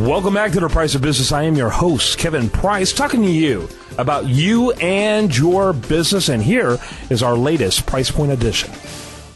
Welcome back to The Price of Business. I am your host, Kevin Price, talking to you about you and your business. And here is our latest Price Point edition.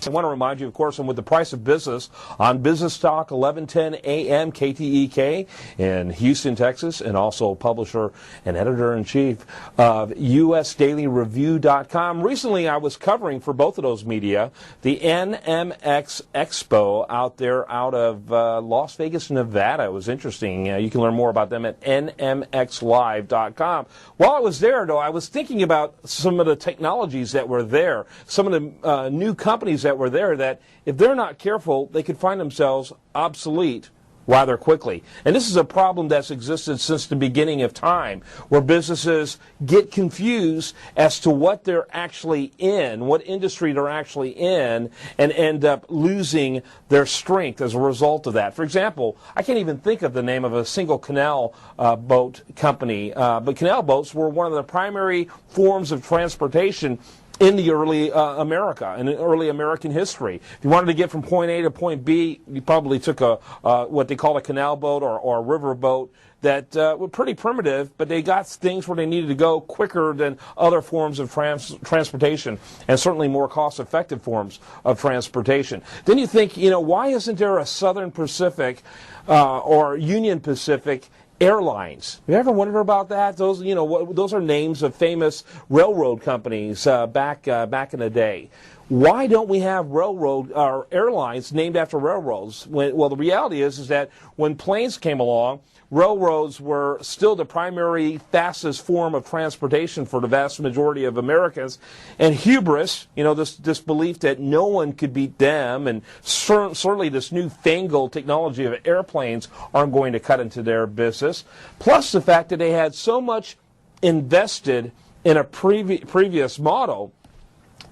I want to remind you, of course, I'm with The Price of Business on Business Talk 1110 AM KTEK in Houston, Texas, and also publisher and editor-in-chief of USDailyReview.com. Recently, I was covering for both of those media the NMX Expo out there out of Las Vegas, Nevada. It was interesting. You can learn more about them at NMXLive.com. While I was there, though, I was thinking about some of the technologies that were there, some of the new companies that were there that, if they're not careful, they could find themselves obsolete rather quickly. And this is a problem that's existed since the beginning of time, where businesses get confused as to what they're actually in, what industry they're actually in, and end up losing their strength as a result of that. For example, I can't even think of the name of a single canal boat company, but canal boats were one of the primary forms of transportation in the early America, in early American history. If you wanted to get from point A to point B, you probably took a what they call a canal boat or a river boat that were pretty primitive, but they got things where they needed to go quicker than other forms of transportation, and certainly more cost-effective forms of transportation. Then you think, why isn't there a Southern Pacific or Union Pacific Airlines? Have you ever wondered about that? Those, those are names of famous railroad companies back in the day. Why don't we have railroad or airlines named after railroads? Well, the reality is that when planes came along, railroads were still the primary fastest form of transportation for the vast majority of Americans. And hubris, this belief that no one could beat them, and certainly this newfangled technology of airplanes aren't going to cut into their business. Plus the fact that they had so much invested in a previous model,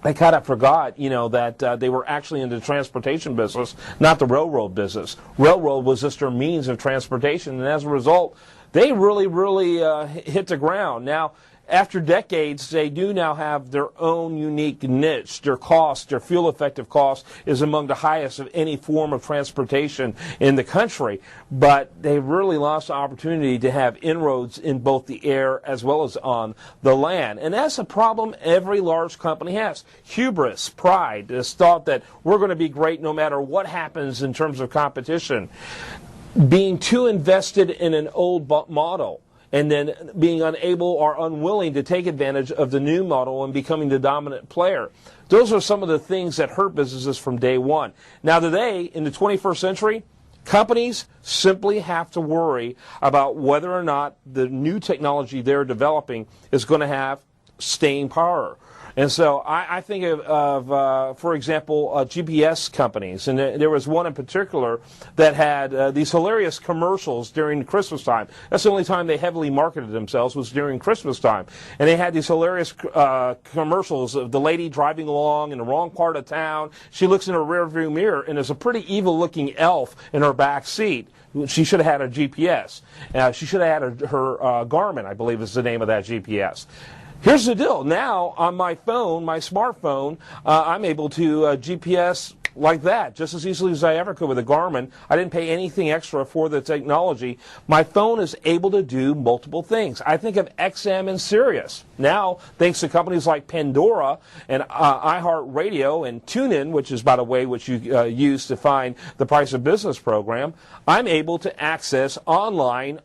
they kind of forgot, that they were actually in the transportation business, not the railroad business. Railroad was just their means of transportation, and as a result, they really hit the ground. Now, after decades, they do now have their own unique niche. Their cost, their fuel-effective cost, is among the highest of any form of transportation in the country. But they really lost the opportunity to have inroads in both the air as well as on the land. And that's a problem every large company has. Hubris, pride, this thought that we're going to be great no matter what happens in terms of competition. Being too invested in an old model, and then being unable or unwilling to take advantage of the new model and becoming the dominant player. Those are some of the things that hurt businesses from day one. Now today, in the 21st century, companies simply have to worry about whether or not the new technology they're developing is going to have staying power. And so I think of for example, GPS companies. And there was one in particular that had these hilarious commercials during Christmas time. That's the only time they heavily marketed themselves, was during Christmas time. And they had these hilarious commercials of the lady driving along in the wrong part of town. She looks in her rearview mirror, and there's a pretty evil-looking elf in her back seat. She should have had a GPS. She should have had her Garmin, I believe is the name of that GPS. Here's the deal. Now, on my phone, my smartphone, I'm able to GPS like that, just as easily as I ever could with a Garmin. I didn't pay anything extra for the technology. My phone is able to do multiple things. I think of XM and Sirius. Now, thanks to companies like Pandora and iHeartRadio and TuneIn, which is, by the way, which you use to find the Price of Business program, I'm able to access online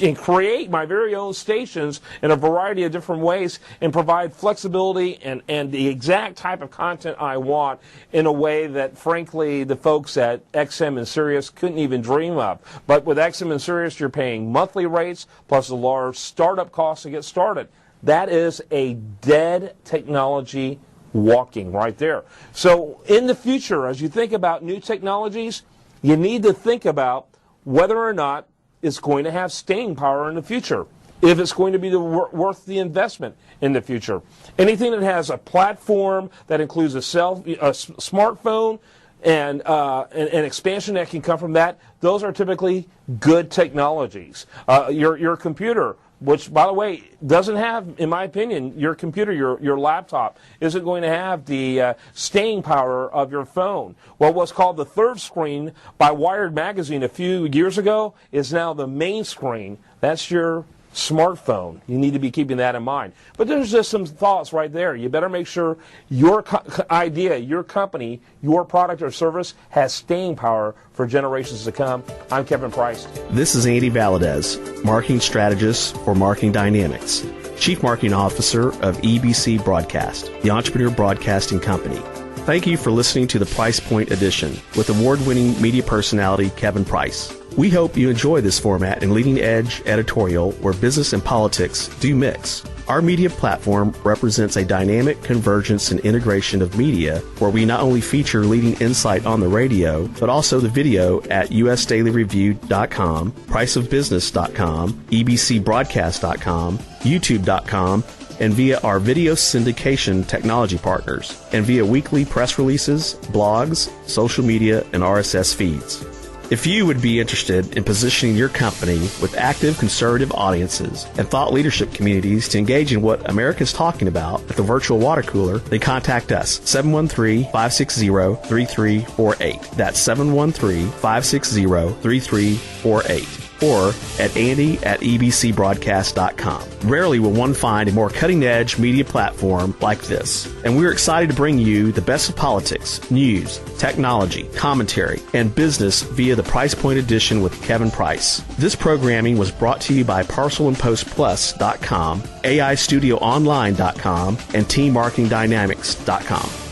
and create my very own stations in a variety of different ways and provide flexibility and the exact type of content I want in a way that, frankly, the folks at XM and Sirius couldn't even dream of. But with XM and Sirius, you're paying monthly rates plus a large startup cost to get started. That is a dead technology walking right there. So in the future, as you think about new technologies, you need to think about whether or not it's going to have staying power in the future, if it's going to be worth the investment in the future. Anything that has a platform that includes a smartphone and an expansion that can come from that, those are typically good technologies. Your computer which, by the way, doesn't have, in my opinion, your computer, your laptop, isn't going to have the staying power of your phone. Well, what's called the third screen by Wired Magazine a few years ago is now the main screen. That's your smartphone. You need to be keeping that in mind. But there's just some thoughts right there. You better make sure your idea, your company, your product or service has staying power for generations to come. I'm Kevin Price. This is Andy Valadez, marketing strategist for Marketing Dynamics, Chief Marketing Officer of EBC Broadcast, the Entrepreneur Broadcasting Company. Thank you for listening to the Price Point Edition with award-winning media personality Kevin Price. We hope you enjoy this format and leading-edge editorial where business and politics do mix. Our media platform represents a dynamic convergence and integration of media where we not only feature leading insight on the radio, but also the video at usdailyreview.com, priceofbusiness.com, ebcbroadcast.com, youtube.com, and via our video syndication technology partners, and via weekly press releases, blogs, social media, and RSS feeds. If you would be interested in positioning your company with active conservative audiences and thought leadership communities to engage in what America is talking about at the virtual water cooler, then contact us, 713-560-3348. That's 713-560-3348. Or at andy@ebcbroadcast.com. Rarely will one find a more cutting-edge media platform like this. And we're excited to bring you the best of politics, news, technology, commentary, and business via the Price Point Edition with Kevin Price. This programming was brought to you by ParcelandPostPlus.com, AIStudioOnline.com, and TeamMarketingDynamics.com.